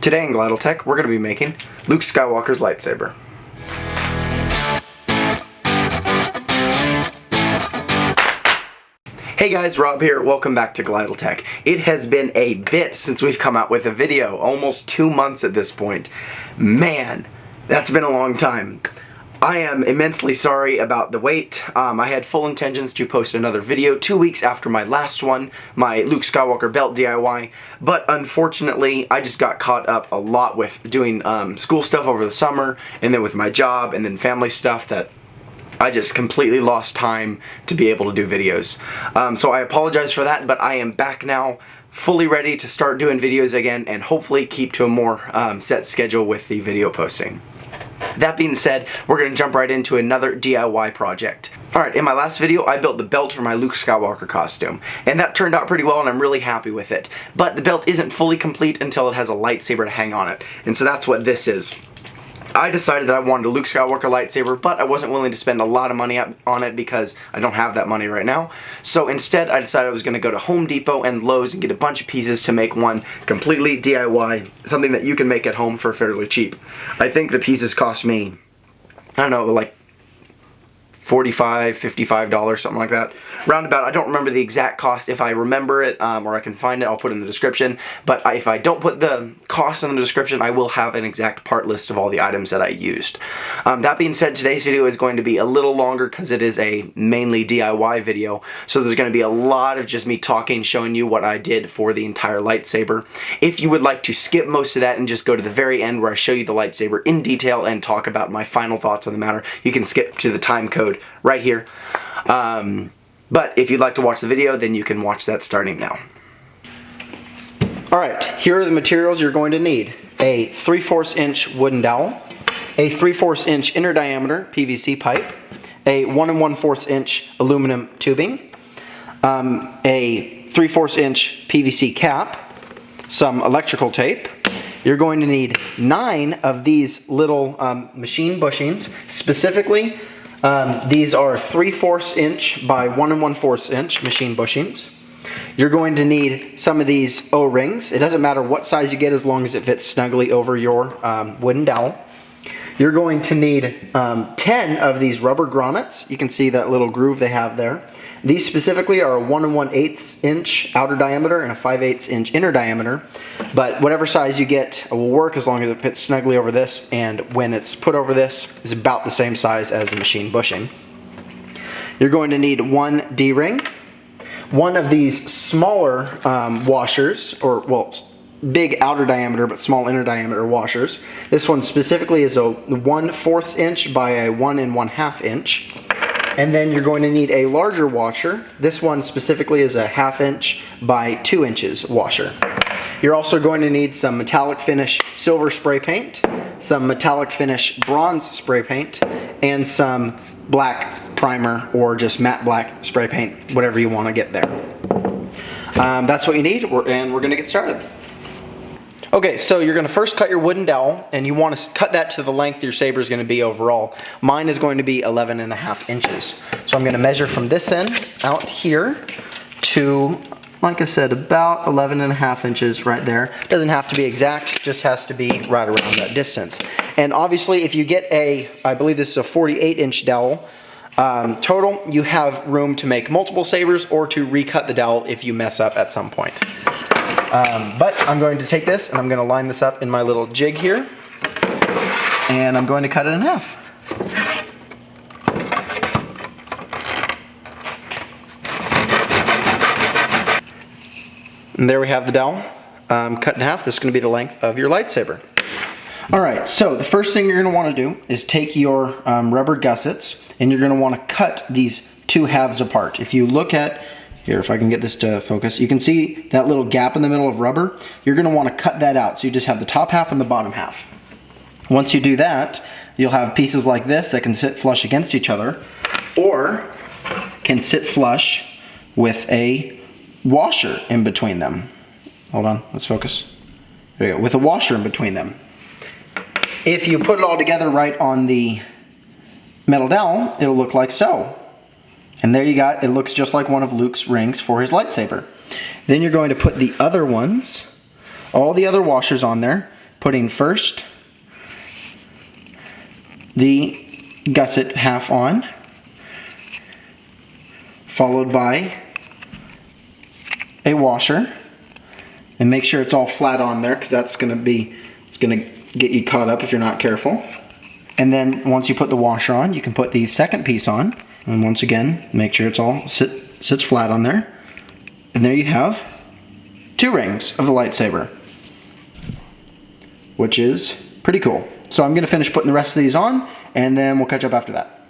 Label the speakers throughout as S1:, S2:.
S1: Today in Glydal Tech, we're going to be making Luke Skywalker's lightsaber. Hey guys, Rob here. Welcome back to Glydal Tech. It has been a bit since we've come out with a video, almost 2 months at this point. Man, that's been a long time. I am immensely sorry about the wait. I had full intentions to post another video 2 weeks after my last one, my Luke Skywalker belt DIY, but unfortunately I just got caught up a lot with doing school stuff over the summer, and then with my job, and then family stuff that I just completely lost time to be able to do videos. So I apologize for that, but I am back now, fully ready to start doing videos again, and hopefully keep to a more set schedule with the video posting. That being said, we're going to jump right into another DIY project. Alright, in my last video, I built the belt for my Luke Skywalker costume, and that turned out pretty well, and I'm really happy with it. But the belt isn't fully complete until it has a lightsaber to hang on it, and so that's what this is. I decided that I wanted a Luke Skywalker lightsaber, but I wasn't willing to spend a lot of money on it because I don't have that money right now. So instead, I decided I was going to go to Home Depot and Lowe's and get a bunch of pieces to make one completely DIY, something that you can make at home for fairly cheap. I think the pieces cost me, I don't know, like $45, $55, something like that. Roundabout, I don't remember the exact cost. If I remember it, or I can find it, I'll put it in the description. But if I don't put the cost in the description, I will have an exact part list of all the items that I used. That being said, today's video is going to be a little longer because it is a mainly DIY video. So there's going to be a lot of just me talking, showing you what I did for the entire lightsaber. If you would like to skip most of that and just go to the very end where I show you the lightsaber in detail and talk about my final thoughts on the matter, you can skip to the time code right here. But if you'd like to watch the video, then you can watch that starting now. Alright, here are the materials you're going to need. A 3/4 inch wooden dowel, a 3/4 inch inner diameter PVC pipe, a 1 1/4 inch aluminum tubing, a 3/4 inch PVC cap, some electrical tape. You're going to need 9 of these little machine bushings. Specifically, these are 3/4 inch by 1 1/4 inch machine bushings. You're going to need some of these O-rings. It doesn't matter what size you get as long as it fits snugly over your wooden dowel. You're going to need 10 of these rubber grommets. You can see that little groove they have there. These specifically are a 1 1/8 inch outer diameter and a 5/8 inch inner diameter, but whatever size you get will work as long as it fits snugly over this, and when it's put over this, is about the same size as the machine bushing. You're going to need 1 D-ring, one of these smaller washers, or well, big outer diameter but small inner diameter washers. This one specifically is a 1/4 inch by a 1 1/2 inch. And then you're going to need a larger washer. This one specifically is a 1/2 inch by 2 inches washer. You're also going to need some metallic finish silver spray paint, some metallic finish bronze spray paint, and some black primer or just matte black spray paint, whatever you want to get there. That's what you need, and we're going to get started. Okay, so you're going to first cut your wooden dowel, and you want to cut that to the length your saber is going to be overall. Mine is going to be 11 1/2 inches. So I'm going to measure from this end out here to, like I said, about 11 1/2 inches right there. Doesn't have to be exact, just has to be right around that distance. And obviously if you get I believe this is a 48 inch dowel total, you have room to make multiple sabers or to recut the dowel if you mess up at some point. But I'm going to take this and I'm going to line this up in my little jig here, and I'm going to cut it in half. And there we have the dowel cut in half. This is going to be the length of your lightsaber. Alright, so the first thing you're going to want to do is take your rubber gussets, and you're going to want to cut these 2 halves apart. If you look at here, if I can get this to focus, you can see that little gap in the middle of rubber. You're going to want to cut that out, so you just have the top half and the bottom half. Once you do that, you'll have pieces like this that can sit flush against each other, or can sit flush with a washer in between them. Hold on, let's focus. There you go, with a washer in between them. If you put it all together right on the metal dowel, it'll look like so. And there you got, it looks just like one of Luke's rings for his lightsaber. Then you're going to put the other ones, all the other washers on there, putting first the gusset half on, followed by a washer, and make sure it's all flat on there because that's going to get you caught up if you're not careful. And then once you put the washer on, you can put the second piece on, and once again make sure it's all sits flat on there. And there you have 2 rings of the lightsaber, which is pretty cool. So I'm going to finish putting the rest of these on, and then we'll catch up after that.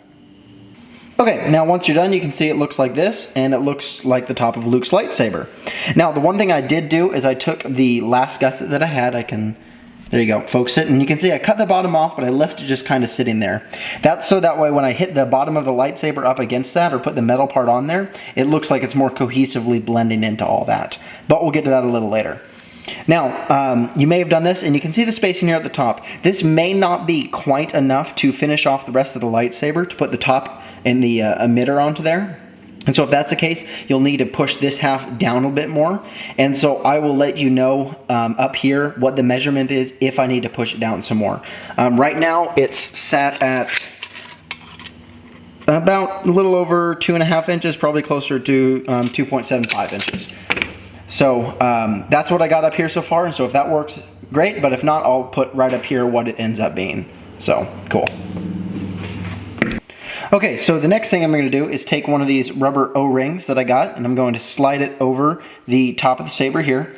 S1: Okay, now once you're done, you can see it looks like this, and it looks like the top of Luke's lightsaber. Now, the one thing I did do is I took the last gusset that I had. There you go, focus it, and you can see I cut the bottom off, but I left it just kind of sitting there. That's so that way when I hit the bottom of the lightsaber up against that, or put the metal part on there, it looks like it's more cohesively blending into all that. But we'll get to that a little later. Now, you may have done this, and you can see the spacing here at the top. This may not be quite enough to finish off the rest of the lightsaber, to put the top and the emitter onto there. And so if that's the case, you'll need to push this half down a bit more. And so I will let you know up here what the measurement is if I need to push it down some more. Right now, it's sat at about a little over 2.5 inches, probably closer to 2.75 inches. So that's what I got up here so far, and so if that works, great, but if not, I'll put right up here what it ends up being. So, cool. Okay, so the next thing I'm going to do is take one of these rubber O-rings that I got, and I'm going to slide it over the top of the saber here.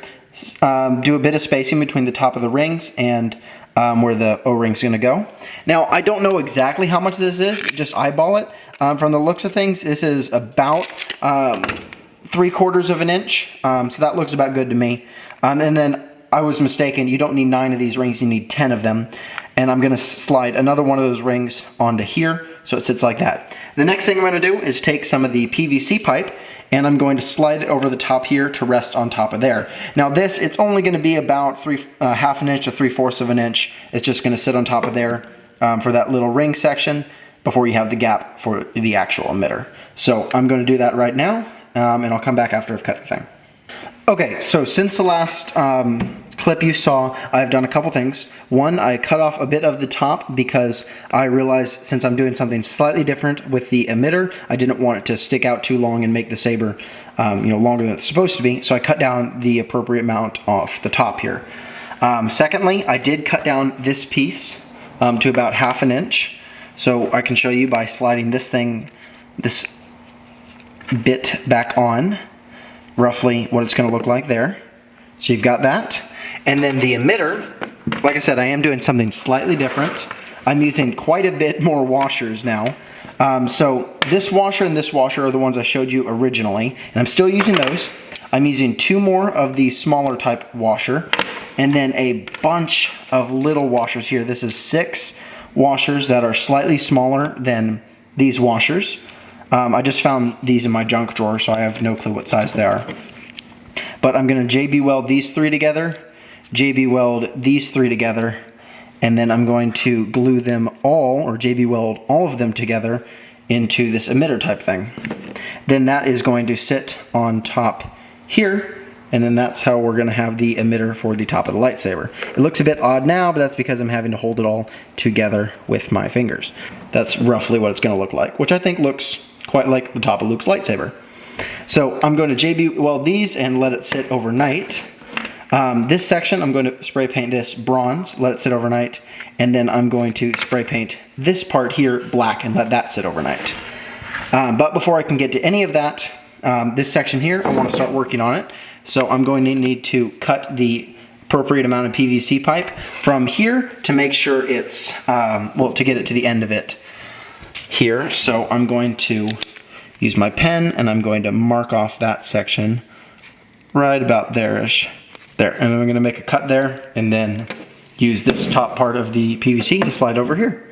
S1: Do a bit of spacing between the top of the rings and where the O-ring's going to go. Now, I don't know exactly how much this is, just eyeball it. From the looks of things, this is about 3/4 of an inch, so that looks about good to me. And then I was mistaken, you don't need 9 of these rings, you need 10 of them. And I'm going to slide another one of those rings onto here, so it sits like that. The next thing I'm going to do is take some of the PVC pipe, and I'm going to slide it over the top here to rest on top of there. Now this, it's only going to be about half an inch to 3/4 of an inch. It's just going to sit on top of there for that little ring section before you have the gap for the actual emitter. So I'm going to do that right now, and I'll come back after I've cut the thing. Okay, so since the last clip you saw, I've done a couple things. One, I cut off a bit of the top because I realized since I'm doing something slightly different with the emitter, I didn't want it to stick out too long and make the saber longer than it's supposed to be, so I cut down the appropriate amount off the top here. Secondly, I did cut down this piece to about half an inch, so I can show you by sliding this bit back on, roughly what it's going to look like there. So you've got that. And then the emitter, like I said, I am doing something slightly different. I'm using quite a bit more washers now. So this washer and this washer are the ones I showed you originally, and I'm still using those. I'm using 2 more of the smaller type washer, and then a bunch of little washers here. This is 6 washers that are slightly smaller than these washers. I just found these in my junk drawer, so I have no clue what size they are. But I'm going to JB weld these 3 together, JB weld these 3 together, and then I'm going to glue them all, or JB weld all of them together into this emitter type thing. Then that is going to sit on top here, and then that's how we're going to have the emitter for the top of the lightsaber. It looks a bit odd now, but that's because I'm having to hold it all together with my fingers. That's roughly what it's going to look like, which I think looks quite like the top of Luke's lightsaber. So I'm going to JB weld these and let it sit overnight. This section, I'm going to spray paint this bronze, let it sit overnight, and then I'm going to spray paint this part here black and let that sit overnight. But before I can get to any of that, this section here, I want to start working on it. So I'm going to need to cut the appropriate amount of PVC pipe from here to make sure it's, well, to get it to the end of it here. So I'm going to use my pen and I'm going to mark off that section right about there-ish. There, and I'm going to make a cut there and then use this top part of the PVC to slide over here.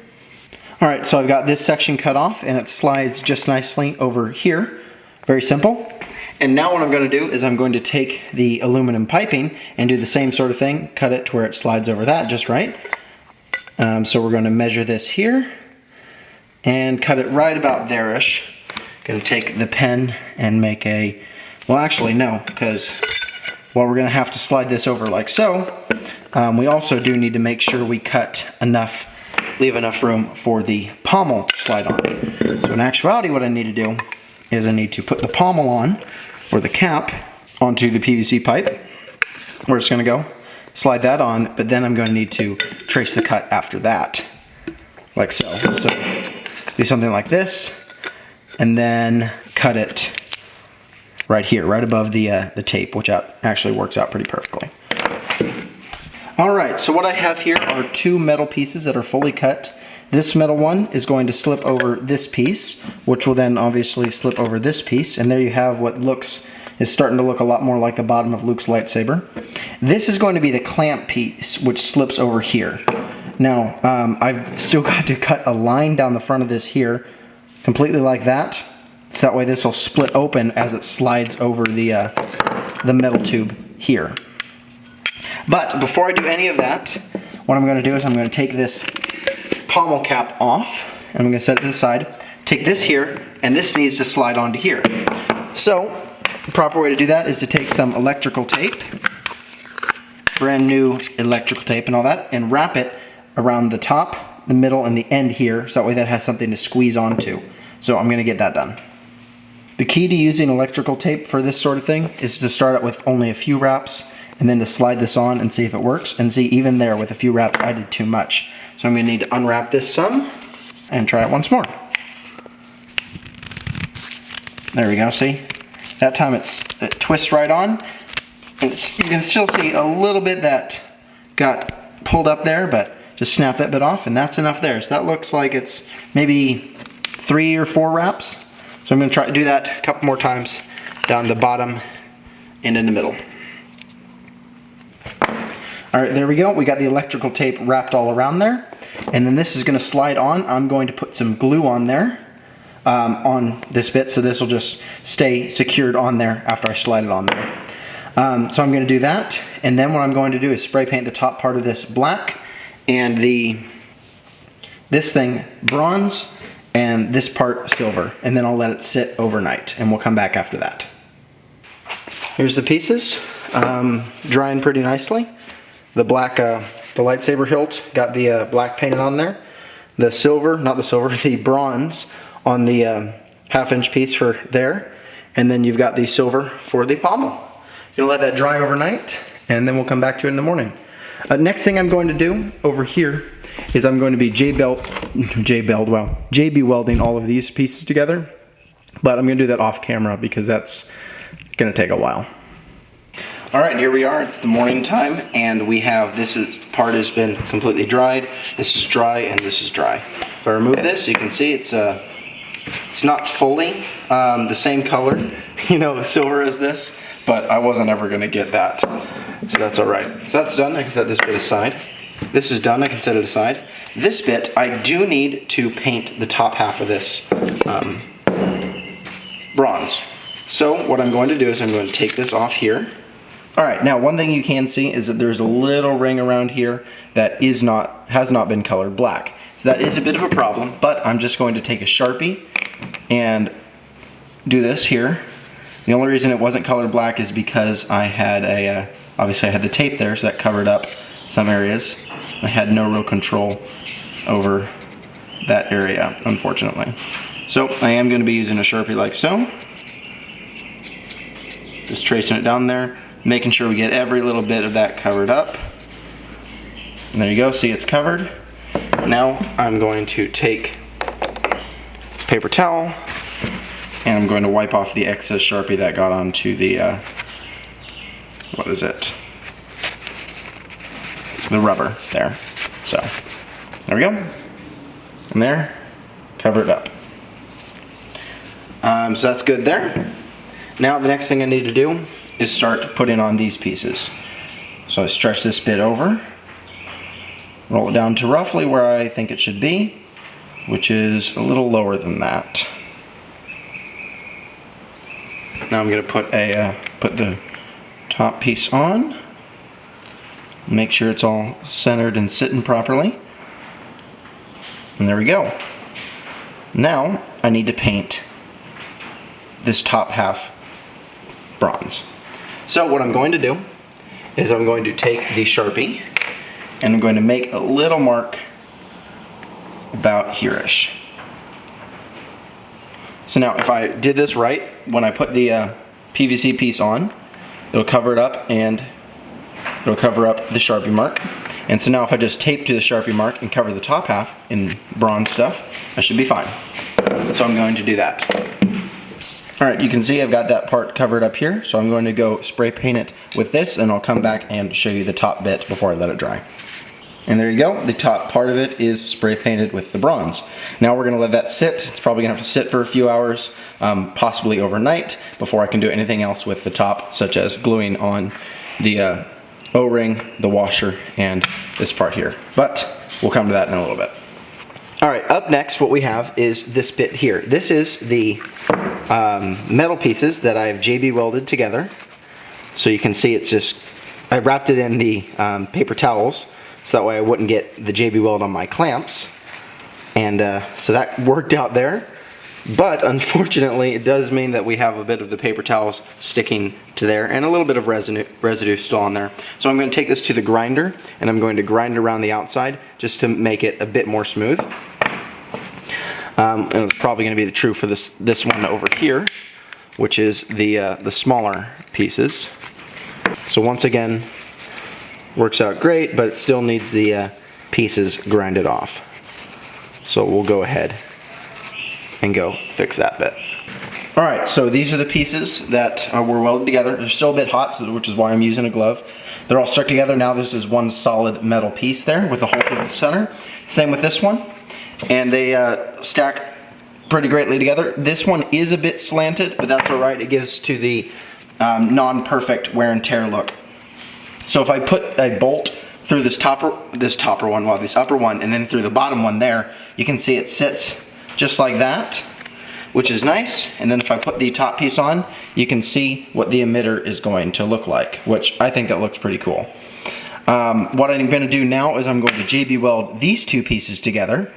S1: Alright, so I've got this section cut off and it slides just nicely over here. Very simple. And now what I'm going to do is I'm going to take the aluminum piping and do the same sort of thing, cut it to where it slides over that just right. So we're going to measure this here and cut it right about there-ish. Going to take the pen and make a, well actually no, because Well, we're going to have to slide this over like so. We also do need to make sure we cut enough, leave enough room for the pommel to slide on. So in actuality, what I need to do is I need to put the pommel on, or the cap, onto the PVC pipe. We're just going to go slide that on, but then I'm going to need to trace the cut after that, like so. So do something like this, and then cut it right here, right above the tape, which actually works out pretty perfectly. Alright, so what I have here are two metal pieces that are fully cut. This metal one is going to slip over this piece, which will then obviously slip over this piece, and there you have what is starting to look a lot more like the bottom of Luke's lightsaber. This is going to be the clamp piece, which slips over here. Now, I've still got to cut a line down the front of this here, completely like that. So that way this will split open as it slides over the metal tube here. But before I do any of that, what I'm going to do is I'm going to take this pommel cap off, and I'm going to set it to the side. Take this here, and this needs to slide onto here. So, the proper way to do that is to take some electrical tape, brand new electrical tape and all that, and wrap it around the top, the middle, and the end here, so that way that has something to squeeze onto. So I'm going to get that done. The key to using electrical tape for this sort of thing is to start out with only a few wraps, and then to slide this on and see if it works. And see, even there with a few wraps, I did too much. So I'm going to need to unwrap this some and try it once more. There we go, see? That time it twists right on. And you can still see a little bit that got pulled up there, but just snap that bit off and that's enough there. So that looks like it's maybe 3 or 4 wraps. So I'm going to try to do that a couple more times down the bottom and in the middle. Alright, there we go. We got the electrical tape wrapped all around there. And then this is going to slide on. I'm going to put some glue on there, on this bit, so this will just stay secured on there after I slide it on there. So I'm going to do that. And then what I'm going to do is spray paint the top part of this black and this thing bronze and this part silver. And then I'll let it sit overnight and we'll come back after that. Here's the pieces, drying pretty nicely. The black, the lightsaber hilt got the black painted on there. The silver, not the silver, the bronze on the 1/2 inch piece for there. And then you've got the silver for the pommel. You're gonna let that dry overnight and then we'll come back to it in the morning. Next thing I'm going to do over here is I'm going to be JB welding all of these pieces together. But I'm gonna do that off camera because that's gonna take a while. Alright, here we are. It's the morning time and we have, part has been completely dried. This is dry and this is dry. If I remove this, you can see it's not fully the same color, silver as this, but I wasn't ever going to get that. So that's alright. So that's done. I can set this bit aside. This is done. I can set it aside. This bit, I do need to paint the top half of this bronze. So what I'm going to do is I'm going to take this off here. Alright, now one thing you can see is that there's a little ring around here that has not been colored black. So that is a bit of a problem, but I'm just going to take a Sharpie and do this here. The only reason it wasn't colored black is because I had obviously I had the tape there, so that covered up some areas. I had no real control over that area, unfortunately. So I am going to be using a Sharpie like so. Just tracing it down there, making sure we get every little bit of that covered up. And there you go, see it's covered. Now I'm going to take a paper towel and I'm going to wipe off the excess Sharpie that got onto the, what is it? The rubber there. So, there we go. And there, cover it up. So that's good there. Now the next thing I need to do is start putting on these pieces. So I stretch this bit over, roll it down to roughly where I think it should be, which is a little lower than that. Now I'm going to put the top piece on, make sure it's all centered and sitting properly, and there we go. Now I need to paint this top half bronze. So what I'm going to do is I'm going to take the Sharpie and I'm going to make a little mark about here-ish. So now if I did this right, when I put the PVC piece on, it'll cover it up and it'll cover up the Sharpie mark. And so now if I just tape to the Sharpie mark and cover the top half in bronze stuff, I should be fine. So I'm going to do that. Alright, you can see I've got that part covered up here, so I'm going to go spray paint it with this and I'll come back and show you the top bit before I let it dry. And there you go, the top part of it is spray painted with the bronze. Now we're going to let that sit. It's probably going to have to sit for a few hours, possibly overnight, before I can do anything else with the top, such as gluing on the O-ring, the washer, and this part here. But we'll come to that in a little bit. Alright, up next what we have is this bit here. This is the metal pieces that I've JB welded together. So you can see it's just, I wrapped it in the paper towels so that way I wouldn't get the JB weld on my clamps. And so that worked out there. But unfortunately it does mean that we have a bit of the paper towels sticking to there and a little bit of residue still on there. So I'm going to take this to the grinder and I'm going to grind around the outside just to make it a bit more smooth. And it's probably going to be the true for this one over here, which is the smaller pieces. So once again, works out great, but it still needs the pieces grinded off. So we'll go ahead and go fix that bit. Alright, so these are the pieces that were welded together. They're still a bit hot, which is why I'm using a glove. They're all stuck together. Now this is one solid metal piece there with a hole through the center. Same with this one. And they stack pretty greatly together. This one is a bit slanted, but that's alright. It gives to the non-perfect wear and tear look. So if I put a bolt through this upper one, and then through the bottom one there, you can see it sits just like that, which is nice. And then if I put the top piece on, you can see what the emitter is going to look like, which I think that looks pretty cool. What I'm going to do now is I'm going to JB weld these two pieces together,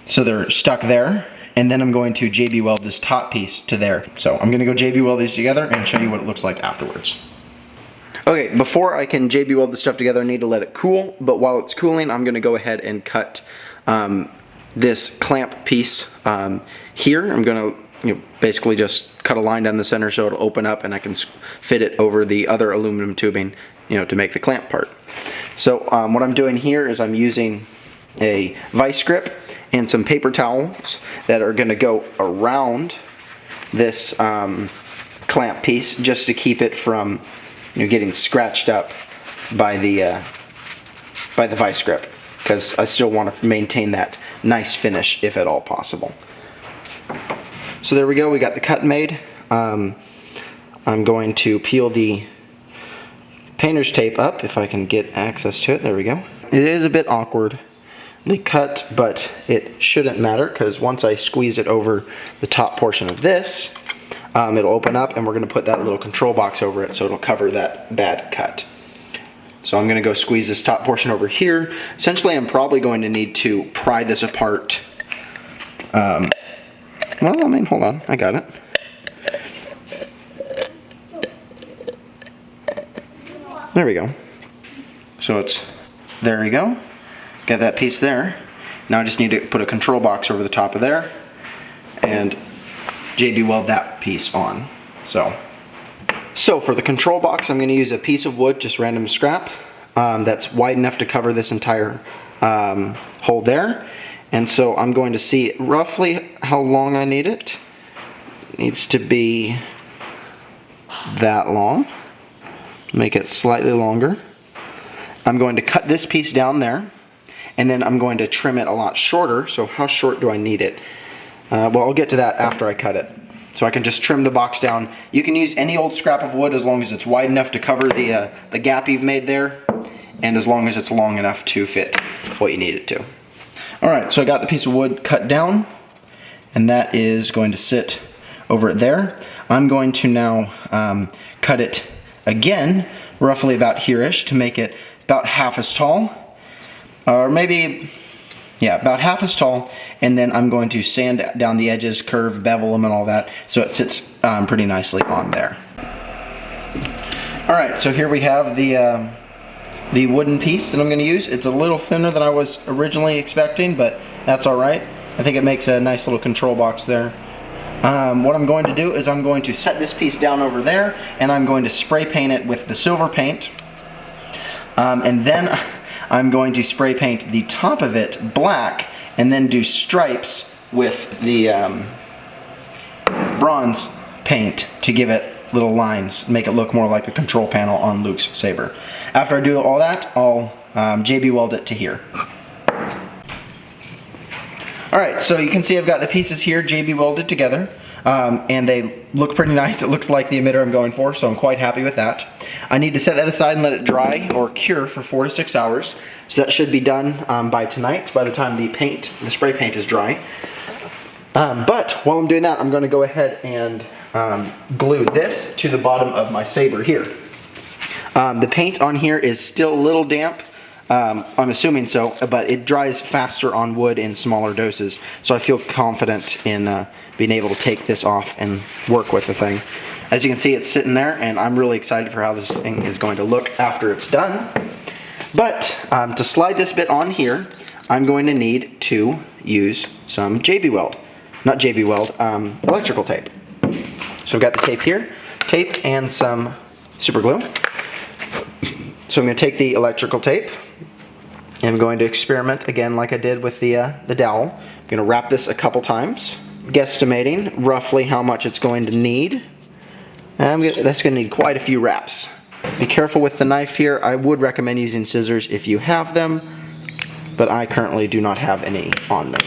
S1: so they're stuck there, and then I'm going to JB weld this top piece to there. So I'm going to go JB weld these together and show you what it looks like afterwards. Okay, before I can JB weld the stuff together, I need to let it cool, but while it's cooling, I'm going to go ahead and cut this clamp piece here. I'm going to basically just cut a line down the center so it'll open up and I can fit it over the other aluminum tubing, to make the clamp part. So what I'm doing here is I'm using a vice grip and some paper towels that are going to go around this clamp piece just to keep it from getting scratched up by the vice grip, because I still want to maintain that nice finish if at all possible. So there we go, we got the cut made. I'm going to peel the painter's tape up if I can get access to it. There we go. It is a bit awkwardly cut, but it shouldn't matter, because once I squeeze it over the top portion of this, it'll open up and we're going to put that little control box over it so it'll cover that bad cut. So I'm going to go squeeze this top portion over here. Essentially I'm probably going to need to pry this apart. Well, I mean, hold on, I got it. There we go. So there you go. Got that piece there. Now I just need to put a control box over the top of there and JB weld that piece on. So for the control box, I'm going to use a piece of wood, just random scrap, that's wide enough to cover this entire hole there. And so I'm going to see roughly how long I need it. It needs to be that long. Make it slightly longer. I'm going to cut this piece down there, and then I'm going to trim it a lot shorter. So how short do I need it? Well, I'll get to that after I cut it. So I can just trim the box down. You can use any old scrap of wood as long as it's wide enough to cover the gap you've made there, and as long as it's long enough to fit what you need it to. Alright, so I got the piece of wood cut down, and that is going to sit over there. I'm going to now cut it again, roughly about here-ish, to make it about half as tall. Or maybe, yeah, about half as tall, and then I'm going to sand down the edges, curve, bevel them, and all that, so it sits pretty nicely on there. Alright, so here we have the wooden piece that I'm going to use. It's a little thinner than I was originally expecting, but that's alright. I think it makes a nice little control box there. What I'm going to do is I'm going to set this piece down over there, and I'm going to spray paint it with the silver paint. And then I'm going to spray paint the top of it black, and then do stripes with the bronze paint to give it little lines, make it look more like a control panel on Luke's Saber. After I do all that, I'll JB weld it to here. Alright, so you can see I've got the pieces here JB welded together, and they look pretty nice. It looks like the emitter I'm going for, so I'm quite happy with that. I need to set that aside and let it dry or cure for 4 to 6 hours. So that should be done by tonight, by the time the spray paint is dry. But while I'm doing that, I'm going to go ahead and glue this to the bottom of my Saber here. The paint on here is still a little damp. I'm assuming so, but it dries faster on wood in smaller doses. So I feel confident in being able to take this off and work with the thing. As you can see, it's sitting there, and I'm really excited for how this thing is going to look after it's done. But to slide this bit on here, I'm going to need to use some electrical tape. So I've got the tape here, tape and some super glue. So I'm going to take the electrical tape, and I'm going to experiment again like I did with the dowel. I'm going to wrap this a couple times, guesstimating roughly how much it's going to need. That's going to need quite a few wraps. Be careful with the knife here. I would recommend using scissors if you have them, but I currently do not have any on me.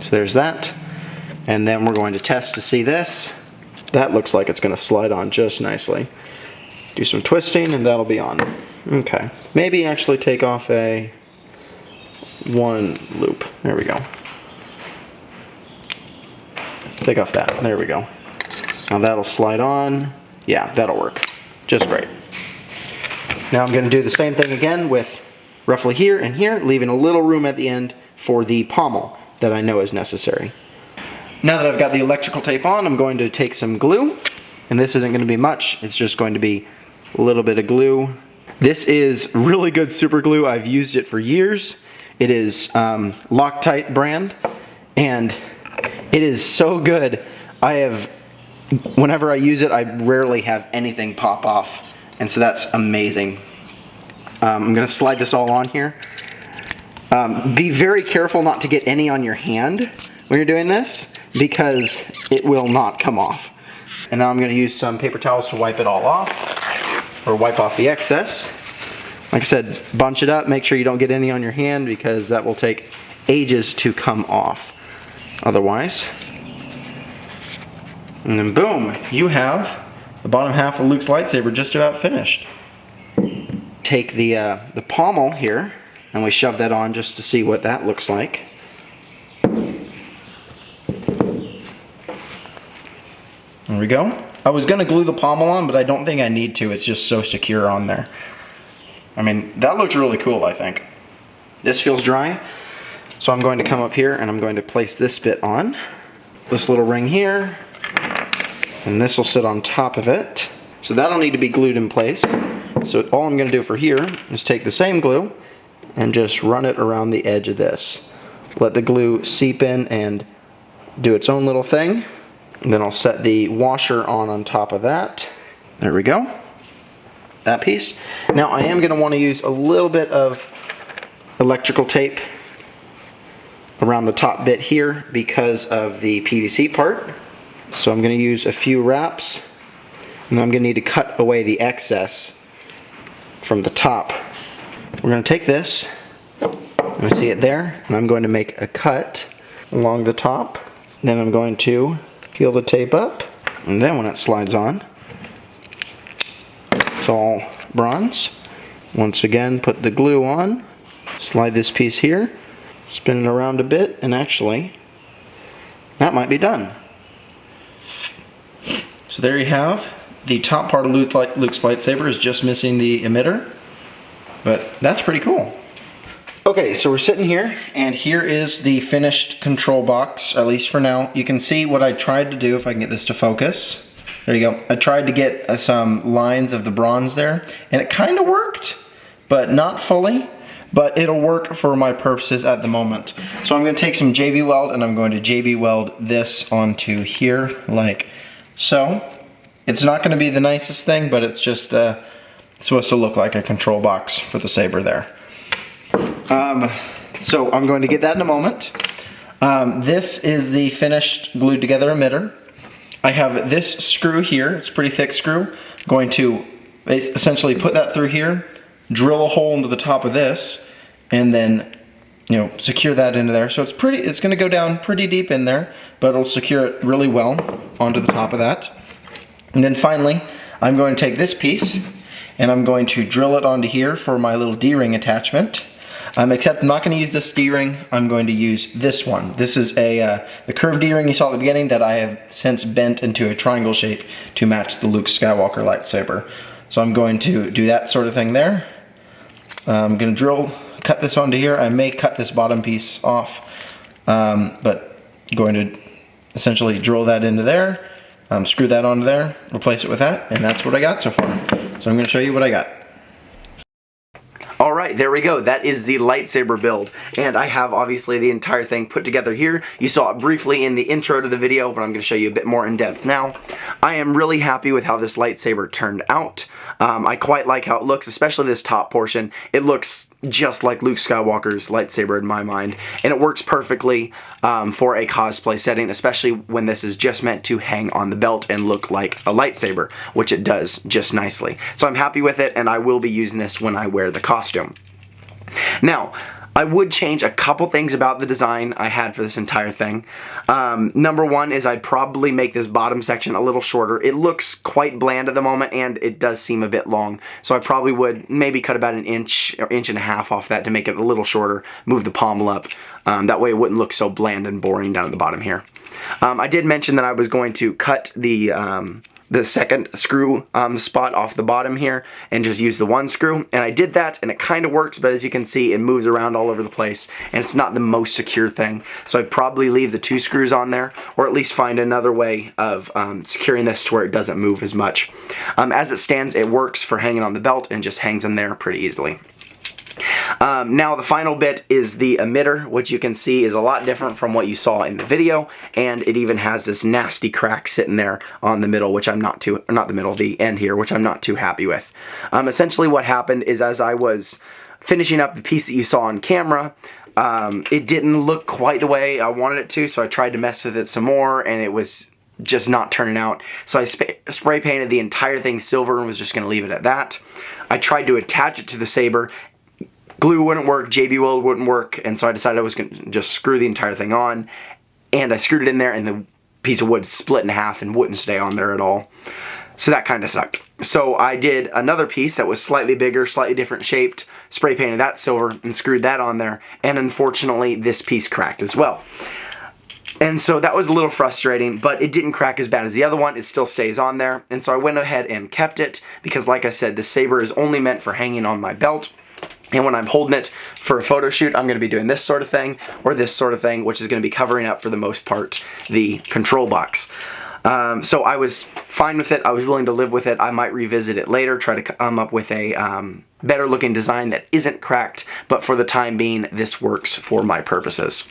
S1: So there's that. And then we're going to test to see this. That looks like it's going to slide on just nicely. Do some twisting and that'll be on. Okay. Maybe actually take off one loop. There we go. Take off that. There we go. Now that'll slide on. Yeah, that'll work. Just great. Now I'm going to do the same thing again with roughly here and here, leaving a little room at the end for the pommel that I know is necessary. Now that I've got the electrical tape on, I'm going to take some glue, and this isn't going to be much. It's just going to be a little bit of glue. This is really good super glue. I've used it for years. It is Loctite brand, and it is so good. Whenever I use it, I rarely have anything pop off, and so that's amazing. I'm going to slide this all on here. Be very careful not to get any on your hand when you're doing this, because it will not come off. And now I'm going to use some paper towels to wipe it all off, or wipe off the excess. Like I said, bunch it up, make sure you don't get any on your hand, because that will take ages to come off otherwise. And then boom, you have the bottom half of Luke's lightsaber just about finished. Take the pommel here, and we shove that on just to see what that looks like. There we go. I was going to glue the pommel on, but I don't think I need to. It's just so secure on there. I mean, that looks really cool, I think. This feels dry, so I'm going to come up here and I'm going to place this bit on. This little ring here, and this will sit on top of it. So that'll need to be glued in place. So all I'm going to do for here is take the same glue and just run it around the edge of this. Let the glue seep in and do its own little thing. And then I'll set the washer on top of that. There we go. That piece. Now I am going to want to use a little bit of electrical tape around the top bit here because of the PVC part. So I'm going to use a few wraps, and I'm going to need to cut away the excess from the top. We're going to take this, you see it there, and I'm going to make a cut along the top. Then I'm going to peel the tape up, and then when it slides on, it's all bronze. Once again, put the glue on, slide this piece here, spin it around a bit, and actually, that might be done. So there you have the top part of Luke's lightsaber is just missing the emitter, but that's pretty cool. Okay, so we're sitting here, and here is the finished control box, at least for now. You can see what I tried to do, if I can get this to focus. There you go. I tried to get some lines of the bronze there, and it kind of worked, but not fully. But it'll work for my purposes at the moment. So I'm going to take some JB Weld, and I'm going to JB Weld this onto here, like so. It's not going to be the nicest thing, but it's just supposed to look like a control box for the Saber there. So I'm going to get that in a moment. This is the finished glued together emitter. I have this screw here. It's a pretty thick screw. I'm going to essentially put that through here, drill a hole into the top of this, and then, you know, secure that into there. So it's going to go down pretty deep in there, but it'll secure it really well onto the top of that. And then finally, I'm going to take this piece and I'm going to drill it onto here for my little D-ring attachment. Except I'm not going to use this D-ring, I'm going to use this one. This is the curved D-ring you saw at the beginning that I have since bent into a triangle shape to match the Luke Skywalker lightsaber. So I'm going to do that sort of thing there. I'm going to cut this onto here. I may cut this bottom piece off, but I'm going to essentially drill that into there, screw that onto there, replace it with that, and that's what I got so far. So I'm going to show you what I got. Alright, there we go. That is the lightsaber build. And I have obviously the entire thing put together here. You saw it briefly in the intro to the video, but I'm going to show you a bit more in depth now. I am really happy with how this lightsaber turned out. I quite like how it looks, especially this top portion. It looks just like Luke Skywalker's lightsaber in my mind. And it works perfectly for a cosplay setting, especially when this is just meant to hang on the belt and look like a lightsaber, which it does just nicely. So I'm happy with it, and I will be using this when I wear the costume. Now, I would change a couple things about the design I had for this entire thing. Number one is I'd probably make this bottom section a little shorter. It looks quite bland at the moment, and it does seem a bit long. So I probably would maybe cut about an inch or inch and a half off that to make it a little shorter, move the pommel up. That way it wouldn't look so bland and boring down at the bottom here. I did mention that I was going to cut the second screw spot off the bottom here and just use the one screw, and I did that, and it kind of works, but as you can see, it moves around all over the place, and it's not the most secure thing. So I'd probably leave the two screws on there, or at least find another way of securing this to where it doesn't move as much. As it stands, it works for hanging on the belt and just hangs in there pretty easily. Now the final bit is the emitter, which you can see is a lot different from what you saw in the video, and it even has this nasty crack sitting there on the middle, which I'm not the end here, which I'm not too happy with. Essentially what happened is, as I was finishing up the piece that you saw on camera, it didn't look quite the way I wanted it to, so I tried to mess with it some more, and it was just not turning out. So I spray painted the entire thing silver and was just going to leave it at that. I tried to attach it to the Saber. Glue wouldn't work, JB Weld wouldn't work, and so I decided I was going to just screw the entire thing on, and I screwed it in there, and the piece of wood split in half and wouldn't stay on there at all. So that kind of sucked. So I did another piece that was slightly bigger, slightly different shaped, spray painted that silver, and screwed that on there, and unfortunately this piece cracked as well. And so that was a little frustrating, but it didn't crack as bad as the other one. It still stays on there, and so I went ahead and kept it, because like I said, the Saber is only meant for hanging on my belt. And when I'm holding it for a photo shoot, I'm going to be doing this sort of thing, or this sort of thing, which is going to be covering up, for the most part, the control box. So I was fine with it. I was willing to live with it. I might revisit it later, try to come up with a better looking design that isn't cracked, but for the time being, this works for my purposes.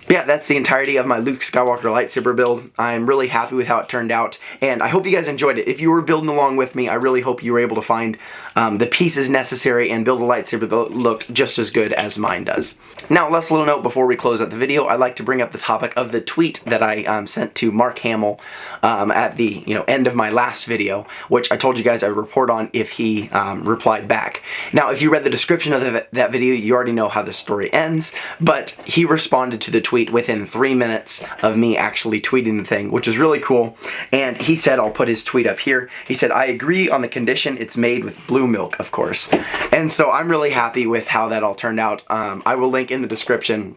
S1: Yeah, that's the entirety of my Luke Skywalker lightsaber build. I'm really happy with how it turned out, and I hope you guys enjoyed it. If you were building along with me, I really hope you were able to find the pieces necessary and build a lightsaber that looked just as good as mine does. Now, last little note before we close out the video, I'd like to bring up the topic of the tweet that I sent to Mark Hamill at the end of my last video, which I told you guys I would report on if he replied back. Now, if you read the description of that video, you already know how the story ends, but he responded to the tweet within 3 minutes of me actually tweeting the thing, which is really cool. And he said, I'll put his tweet up here, he said, "I agree on the condition it's made with blue milk, of course." And so I'm really happy with how that all turned out. I will link in the description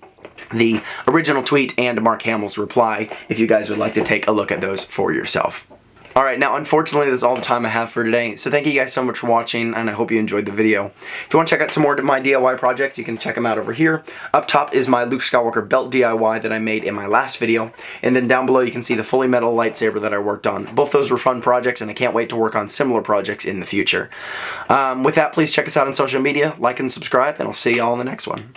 S1: the original tweet and Mark Hamill's reply if you guys would like to take a look at those for yourself. Alright, now unfortunately that's all the time I have for today, so thank you guys so much for watching, and I hope you enjoyed the video. If you want to check out some more of my DIY projects, you can check them out over here. Up top is my Luke Skywalker belt DIY that I made in my last video, and then down below you can see the fully metal lightsaber that I worked on. Both those were fun projects, and I can't wait to work on similar projects in the future. With that, please check us out on social media, like and subscribe, and I'll see you all in the next one.